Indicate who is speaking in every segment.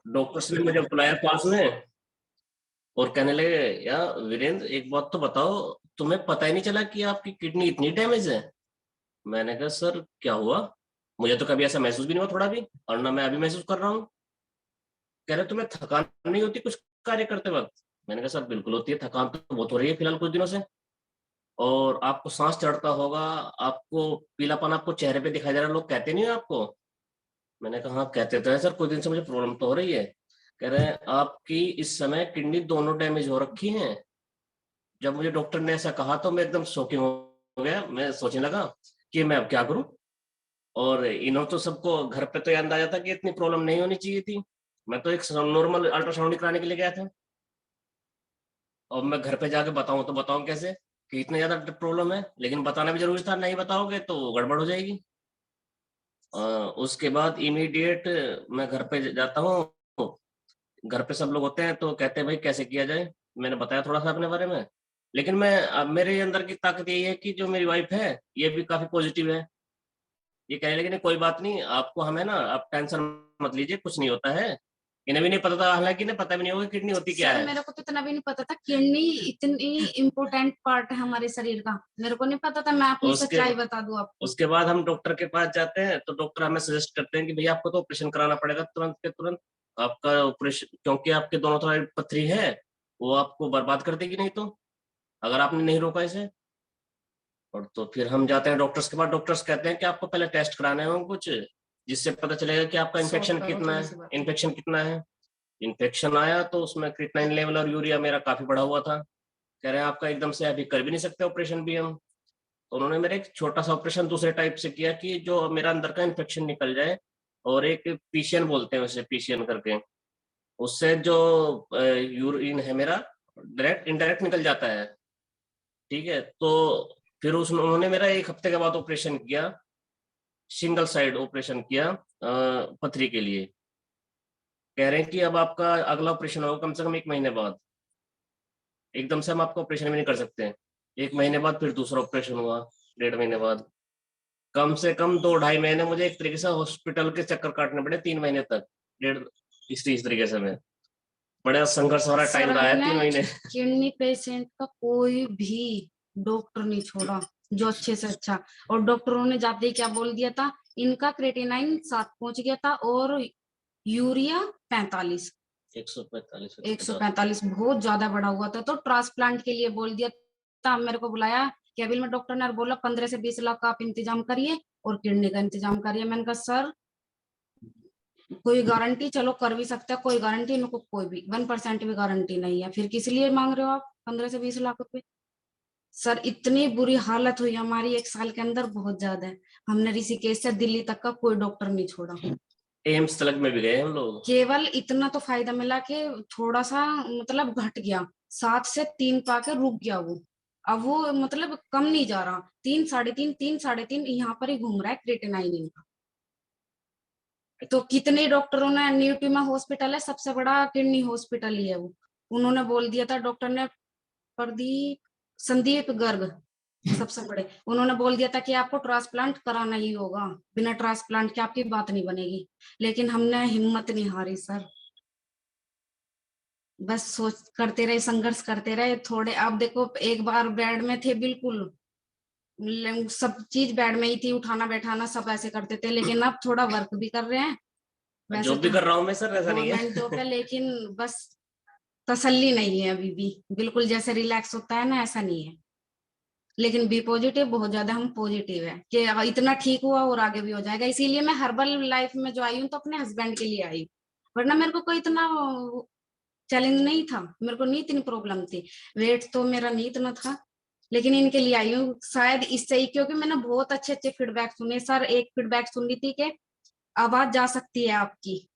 Speaker 1: Doctors ने मुझे बुलाया पास में और कहने लगे, यार वीरेंद्र एक बात तो बताओ, तुम्हें पता ही नहीं चला कि आपकी किडनी इतनी डैमेज है। मैंने कहा सर क्या हुआ, मुझे तो कभी ऐसा महसूस भी नहीं हुआ थोड़ा भी, और ना मैं अभी महसूस कर रहा हूँ। कह रहे तुम्हें थकान नहीं होती कुछ कार्य करते वक्त। मैंने कहा सर बिल्कुल होती है, थकान तो बहुत हो रही है फिलहाल कुछ दिनों से। और आपको सांस चढ़ता होगा, आपको पीलापन आपको चेहरे पे दिखाई दे रहा है, लोग कहते नहीं है आपको। मैंने कहा हाँ कहते तो है सर, कुछ दिन से मुझे प्रॉब्लम तो हो रही है। कह रहे हैं आपकी इस समय किडनी दोनों डैमेज हो रखी हैं। जब मुझे डॉक्टर ने ऐसा कहा तो मैं एकदम शॉकिंग हो गया, मैं सोचने लगा कि मैं अब क्या करूं। और इन्होंने तो सबको घर पे तो ये अंदाजा था कि इतनी प्रॉब्लम नहीं होनी चाहिए थी। मैं तो एक नॉर्मल अल्ट्रासाउंड कराने के लिए गया था, और मैं घर पे जाके बताऊं तो बताऊं कैसे कि इतनी ज्यादा प्रॉब्लम है। लेकिन बताना भी जरूरी था, नहीं बताओगे तो गड़बड़ हो जाएगी। उसके बाद इमीडिएट मैं घर पे जाता हूँ। घर पे सब लोग होते हैं तो कहते हैं भाई कैसे किया जाए। मैंने बताया थोड़ा सा अपने बारे में। लेकिन मैं अब मेरे अंदर की ताकत यही है कि जो मेरी वाइफ है ये भी काफी पॉजिटिव है। ये कहने लगे नहीं कोई बात नहीं, आपको हम है ना, आप टेंशन मत लीजिए, कुछ नहीं होता है। इन्हें भी नहीं पता था, हालांकि इन्हें पता भी नहीं होगा किडनी होती क्या
Speaker 2: सर
Speaker 1: है।
Speaker 2: मेरे को तो इतना भी नहीं पता था किडनी इतनी इम्पोर्टेंट पार्ट है हमारे शरीर का, मेरे को नहीं पता था। मैं अपनी
Speaker 1: उसके
Speaker 2: सच्चाई बता दूं आपको।
Speaker 1: उसके बाद हम डॉक्टर के पास जाते हैं तो डॉक्टर हमें सजेस्ट करते हैं कि भैया आपको तो ऑपरेशन कराना पड़ेगा तुरंत के तुरंत। आपका ऑपरेशन, क्योंकि आपके दोनों तरफ पथरी है, वो आपको बर्बाद कर देगी नहीं तो, अगर आपने नहीं रोका इसे। और तो फिर हम जाते हैं डॉक्टर्स के पास, डॉक्टर्स कहते हैं कि आपको पहले टेस्ट कराने होंगे कुछ, जिससे पता चलेगा कि आपका
Speaker 2: शॉर्ट
Speaker 1: इन्फेक्शन
Speaker 2: करो
Speaker 1: कितना
Speaker 2: थोड़ी
Speaker 1: है,
Speaker 2: सी बात।
Speaker 1: इन्फेक्शन कितना है। इन्फेक्शन आया तो उसमें क्रिएटिनिन लेवल और यूरिया मेरा काफी बढ़ा हुआ था। कह रहे हैं आपका एकदम से अभी कर भी नहीं सकते ऑपरेशन भी हम। तो उन्होंने मेरे एक छोटा सा ऑपरेशन दूसरे टाइप से किया कि जो मेरा अंदर का इन्फेक्शन निकल जाए। और एक पीशियन बोलते हैं उसे, पीशियन करके, उससे जो यूरिन है मेरा डायरेक्ट इनडायरेक्ट निकल जाता है। ठीक है, तो फिर उस उन्होंने मेरा एक हफ्ते के बाद ऑपरेशन किया, सिंगल साइड ऑपरेशन किया पथरी के लिए। कह रहे हैं कि अब आपका अगला ऑपरेशन होगा कम से कम 1 महीने बाद। एकदम से हम आपको ऑपरेशन भी नहीं कर सकते। 1 महीने बाद फिर दूसरा ऑपरेशन हुआ, 1.5 महीने बाद। कम से कम 2-2.5 महीने मुझे एक तरीके से हॉस्पिटल के चक्कर काटने पड़े, 3 महीने तक। डेढ़ इस तरीके से मैं बड़ा संघर्ष भरा
Speaker 2: सर
Speaker 1: टाइम रहा है
Speaker 2: हमने
Speaker 1: 3 महीने।
Speaker 2: किडनी पेशेंट का कोई भी डॉक्टर नहीं छोड़ा जो अच्छे से अच्छा। और डॉक्टरों ने जाते ही क्या बोल दिया था, इनका क्रेटिनाइन 7 पहुंच गया था और यूरिया 45।
Speaker 1: 145, 150।
Speaker 2: 145 बहुत ज्यादा बड़ा हुआ था, तो ट्रांसप्लांट के लिए बोल दिया था। मेरे को बुलाया केबिन में, डॉक्टर ने बोला 15 से 20 लाख का आप इंतजाम करिए और किडनी का इंतजाम करिए। मैंने कहा सर कोई गारंटी, चलो कर भी सकते हैं, कोई गारंटी मेरे को कोई भी 1% भी गारंटी नहीं है, फिर किस लिए मांग रहे हो आप 15 से 20 लाख रुपए। सर इतनी बुरी हालत हुई हमारी 1 साल के अंदर, बहुत ज्यादा है। हमने ऋषिकेश से दिल्ली तक का कोई डॉक्टर नहीं छोड़ा।
Speaker 1: एम्स तलक में भी गए हम लोग।
Speaker 2: केवल इतना तो फायदा मिला कि थोड़ा सा मतलब घट गया, 7 से 3 पाके रुक गया वो। अब वो मतलब कम नहीं जा रहा, 3, 3.5, 3, 3.5 यहाँ पर ही घूम रहा है क्रिएटिनाइन का। तो कितने डॉक्टरों ने, न्यूट्रिमा हॉस्पिटल है सबसे बड़ा किडनी हॉस्पिटल ही है वो, उन्होंने बोल दिया था, डॉक्टर ने, प्रदीप, संदीप गर्ग, सबसे बड़े, उन्होंने बोल दिया था कि आपको ट्रांसप्लांट कराना ही होगा, बिना ट्रांसप्लांट के आपकी बात नहीं बनेगी। लेकिन हमने हिम्मत नहीं हारी सर, बस सोच करते रहे, संघर्ष करते रहे थोड़े। अब देखो एक बार बेड में थे बिल्कुल, सब चीज बेड में ही थी, उठाना बैठाना सब ऐसे करते थे, लेकिन अब थोड़ा वर्क भी कर रहे हैं। वैसे
Speaker 1: जॉब भी
Speaker 2: तो
Speaker 1: कर रहा हूँ मैं सर, ऐसा नहीं
Speaker 2: गवर्नमेंट
Speaker 1: है।
Speaker 2: जॉब है, लेकिन बस तसल्ली नहीं है अभी भी, बिल्कुल जैसे रिलैक्स होता है ना ऐसा नहीं है। लेकिन बी पॉजिटिव, बहुत ज्यादा हम पॉजिटिव है कि इतना ठीक हुआ और आगे भी हो जाएगा। इसीलिए मैं हर्बल लाइफ में जो आई हूँ तो अपने हस्बैंड के लिए आई हूँ, वरना मेरे को कोई इतना चैलेंज नहीं था, मेरे को नहीं इतनी प्रॉब्लम थी, वेट तो मेरा नहीं इतना था। लेकिन इनके लिए आई हूँ शायद इससे ही, क्योंकि मैंने बहुत अच्छे अच्छे फीडबैक सुने सर। एक फीडबैक सुन ली थी कि आवाज जा सकती है आपकी,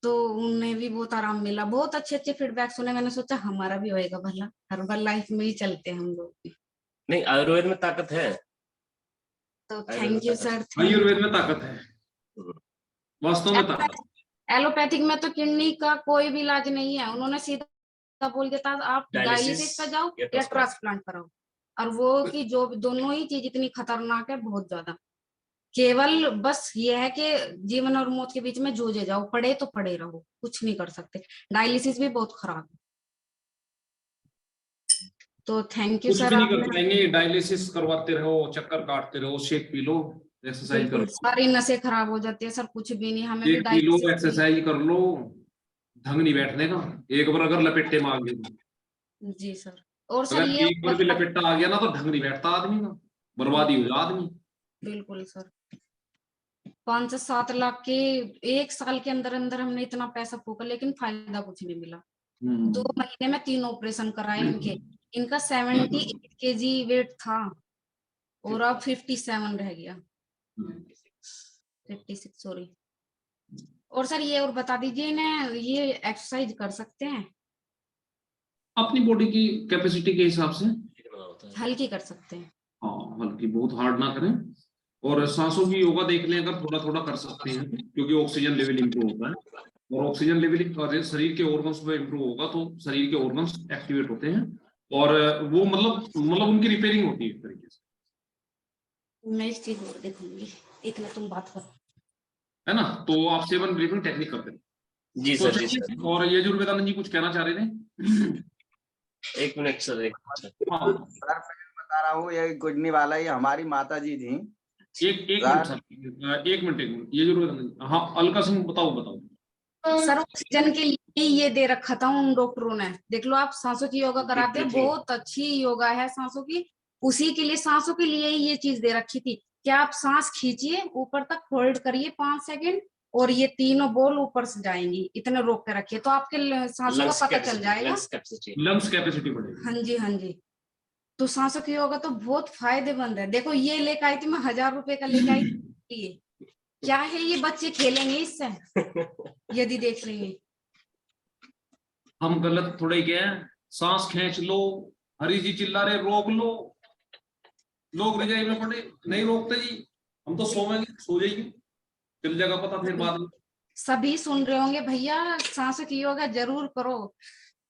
Speaker 2: तो उन्हें भी बहुत आराम मिला। बहुत अच्छे अच्छे फीडबैक सुने, मैंने सोचा हमारा भी होएगा भला, हर्बल लाइफ में ही चलते हैं हम लोग भी।
Speaker 1: नहीं, आयुर्वेद में ताकत है।
Speaker 2: तो
Speaker 1: आयुर्वेद में
Speaker 2: थैंक यू
Speaker 1: ताकत
Speaker 2: सर, थैंक
Speaker 3: आयुर्वेद
Speaker 2: यू।
Speaker 3: में ताकत है, वास्तव में ताकत है।
Speaker 2: एलोपैथिक में तो किडनी का कोई भी इलाज नहीं है, उन्होंने सीधा बोल दिया था आप
Speaker 1: डायलिसिस
Speaker 2: डायलिसिस पे जाओ
Speaker 1: या
Speaker 2: या
Speaker 1: ट्रांसप्लांट।
Speaker 2: ट्रांसप्लांट कराओ। और वो कि जो दोनों ही चीज इतनी खतरनाक है, बहुत ज्यादा। केवल बस ये है कि जीवन और मौत के बीच में जूझे जाओ, पड़े तो पड़े रहो, कुछ नहीं कर सकते। डायलिसिस भी बहुत खराब है। तो थैंक यू
Speaker 3: कुछ
Speaker 2: सर,
Speaker 3: भी नहीं कर
Speaker 2: आपने
Speaker 3: पाएंगे, डायलिसिस करवाते रहो, चक्कर काटते रहो, शेक पी लो, एक्सरसाइज
Speaker 2: बिल्कुल
Speaker 3: करो,
Speaker 2: सारी नसें खराब हो जाती है सर, कुछ भी नहीं, हमें भी
Speaker 3: shake P low,
Speaker 2: dialysis.
Speaker 3: Exercise कर लो, ढंग नहीं बैठने का। एक बार अगर लपेटे मार गए,
Speaker 2: जी सर। और सर
Speaker 3: अगर
Speaker 2: ये
Speaker 3: एक बार भी लपेटा आ गया ना, तो ढंग नहीं बैठता आदमी का, बर्बादी हो जाए आदमी।
Speaker 2: बिल्कुल सर, 5 से 7 लाख के 1 साल के अंदर अंदर हमने इतना पैसा फूका, लेकिन फायदा कुछ नहीं मिला। 2 महीने में 3 ऑपरेशन कराए इनके। इनका 78 kg वेट था और अब 57 रह गया, 56 सॉरी। और सर ये और बता दीजिए, इन्हें ये एक्सरसाइज कर सकते हैं?
Speaker 3: अपनी बॉडी की कैपेसिटी के हिसाब से
Speaker 2: हल्की कर सकते हैं?
Speaker 3: हाँ, हल्की, बहुत हार्ड ना करें। और सांसों की योगा देख लें, अगर थोड़ा थोड़ा कर सकते हैं, क्योंकि ऑक्सीजन लेवल इंप्रूव होता है, और ऑक्सीजन लेवल शरीर के ऑर्गन्स में इंप्रूव होगा तो शरीर के ऑर्गन्स एक्टिवेट होते हैं, और वो मतलब उनकी रिपेयरिंग होती है एक तरीके से।
Speaker 2: मैं इस चीज और देखूंगी, इतना तुम बात करो,
Speaker 3: है ना? तो आप 7 ब्रीथिंग टेक्निक करते हैं।
Speaker 1: जी
Speaker 3: तो
Speaker 1: सर, जी
Speaker 3: चलिए,
Speaker 1: सर।
Speaker 3: और ये जुर्वेदानंद जी कुछ कहना चाह रहे थे।
Speaker 1: 1 मिनट सर, 1 मिनट सर।
Speaker 3: हाँ,
Speaker 4: सर मैं बता रहा हूँ, ये गुजनी वाला ये हमारी माता जी थी।
Speaker 3: एक मिनट सर, एक मिनट, ये जुर्वेदानंद जी, हाँ, अलका सिंह, बताओ।
Speaker 2: सर ऑक्सीजन के लिए ये दे रखा था उन डॉक्टरों ने, देख लो आप, सांसों की योगा कराते हो, बहुत अच्छी योगा है सांसों की, उसी के लिए, सांसों के लिए ही ये चीज दे रखी थी कि आप सांस खींचिए, ऊपर तक होल्ड करिए 5 सेकंड, और ये तीनों बॉल ऊपर से जाएंगी, इतने रोक के रखिए तो आपके सांसों का पता चल जाएगा।
Speaker 3: लंग्स कैपेसिटी बढ़ेगी।
Speaker 2: हाँ जी, हाँ जी। तो सांसों की योगा तो बहुत फायदेमंद है। देखो ये लेकर आई थी मैं, 1000 रुपए का लेकर आई थी, ये क्या है, ये बच्चे खेलेंगे इससे यदि देख लेंगे।
Speaker 3: हम गलत थोड़े क्या है, सांस खींच लो, हरी जी चिल्ला रहे रोक लो, लोग रजाई में पड़े, नहीं रोकते जी, हम तो सोएंगे, सो जाइए, चल जाएगा पता फिर बाद में।
Speaker 2: सभी सुन रहे होंगे भैया, सांसों की योगा जरूर करो,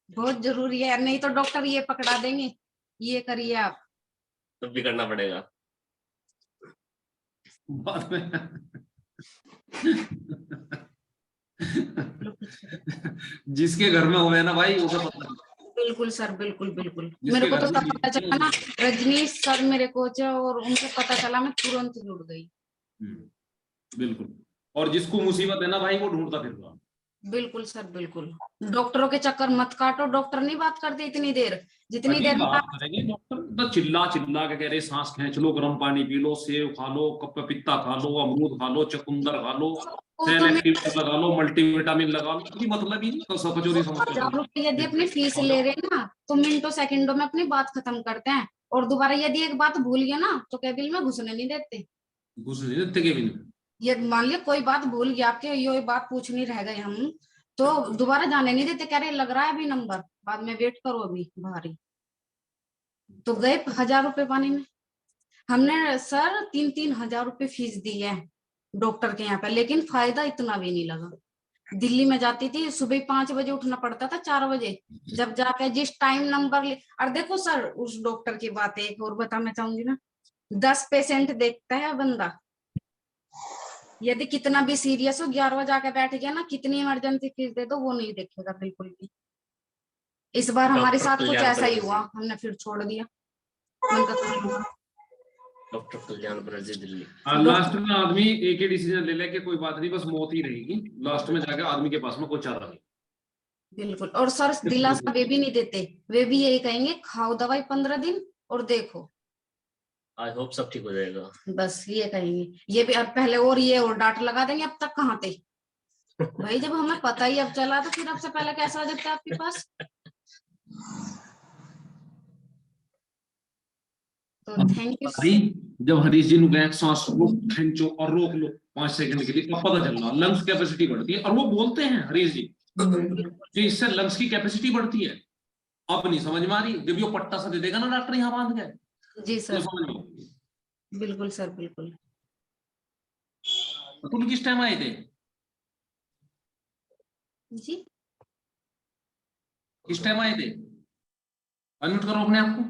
Speaker 2: बहुत जरूरी है, नहीं तो डॉक्टर ये पकड़ा देंगे, ये करिए आप,
Speaker 1: तो भी करना पड़ेगा
Speaker 3: बाद में। जिसके घर में हुए ना भाई, उसे पता है।
Speaker 2: बिल्कुल सर, बिल्कुल बिल्कुल।
Speaker 3: जिसके
Speaker 2: मेरे को
Speaker 3: घर
Speaker 2: तो
Speaker 3: में
Speaker 2: तब पता चला ना, रजनीश सर मेरे कोच है, और उनसे पता चला, मैं तुरंत जुड़ गई।
Speaker 3: बिल्कुल, और जिसको मुसीबत है ना भाई, वो ढूंढता फिर रहा।
Speaker 2: बिल्कुल सर, बिल्कुल। डॉक्टरों के चक्कर मत काटो, डॉक्टर नहीं बात करते इतनी देर, जितनी
Speaker 3: अभी
Speaker 2: देर में
Speaker 3: बात करेंगे डॉक्टर, तो चिल्ला चिल्ला के कह रहे सांस खींच लो, गर्म पानी पी लो, सेब खा लो, पपीता खा लो, अमरूद खा लो, चुकंदर खा लो,
Speaker 2: वो
Speaker 3: सेल
Speaker 2: तो मैं,
Speaker 3: एक्टिव लगा लो, मल्टीविटामिन लगा लो, कोई मतलब ही नहीं, तो सब कचोरी समझते
Speaker 2: 1000 रुपए यदि अपनी फीस
Speaker 3: हैं।
Speaker 2: ले रहे हैं ना, तो मिनटों सेकंडों में अपनी बात खत्म करते हैं, और दोबारा यदि एक बात भूल गया ना, तो केबिन में घुसने नहीं देते।
Speaker 3: घुस नहीं देते के भी नहीं।
Speaker 2: ये मान लिया कोई बात भूल गया आपके, ये बात पूछनी रह गए हम, तो दोबारा जाने नहीं देते, कह रहे लग रहा है अभी नंबर, बाद में वेट करो अभी भारी, तो गए 1000 रुपए पानी में। हमने सर 3-3 हजार रुपए फीस दी है डॉक्टर के यहाँ पे, लेकिन फायदा इतना भी नहीं लगा। दिल्ली में जाती थी, सुबह 5 बजे उठना पड़ता था, 4 बजे, जब जाके जिस टाइम नंबर और देखो सर, उस डॉक्टर की बात एक और बताना चाहूंगी ना, 10 पेशेंट देखता है बंदा, यदि कितना भी सीरियस हो, 11 जाके बैठ गया ना, कितनी इमरजेंसी फीस दे दो, वो नहीं देखेगा बिल्कुल भी। इस बार हमारे साथ कुछ ऐसा ही हुआ, हमने फिर छोड़ दिया।
Speaker 1: डॉक्टर कल्याण बनर्जी, दिल्ली।
Speaker 3: लास्ट में आदमी एक ही डिसीजन ले ले कि कोई बात नहीं, बस मौत ही रहेगी, लास्ट में जाके आदमी के पास में कोई चारा नहीं।
Speaker 2: बिल्कुल, और सर दिलासा वे भी नहीं देते, वे भी यही कहेंगे खाओ दवाई 15 दिन और देखो,
Speaker 1: आई होप सब ठीक हो जाएगा,
Speaker 2: बस ये कहेंगे। ये भी अब पहले और ये और डांट लगा देंगे, अब तक कहाँ थे भाई, जब हमें पता ही अब चला तो फिर अब से पहले कैसा आ जाता है आपके पास। तो थैंक यू।
Speaker 3: जब हरीश जी ने सांस रोक खींचो और रोक लो 5 सेकंड के लिए, तब पता चलना लंग्स कैपेसिटी बढ़ती है, और वो बोलते हैं हरीश जी कि इससे लंग्स की कैपेसिटी बढ़ती है। अब नहीं समझ में आ रही, जब ये पट्टा सा दे देगा ना डॉक्टर यहाँ बांध के,
Speaker 2: जी सर,
Speaker 3: तो समझ में।
Speaker 2: बिल्कुल सर, बिल्कुल।
Speaker 3: तुम किस टाइम आए थे?
Speaker 2: जी,
Speaker 3: किस टाइम आए थे? अनम्यूट करो अपने आप को।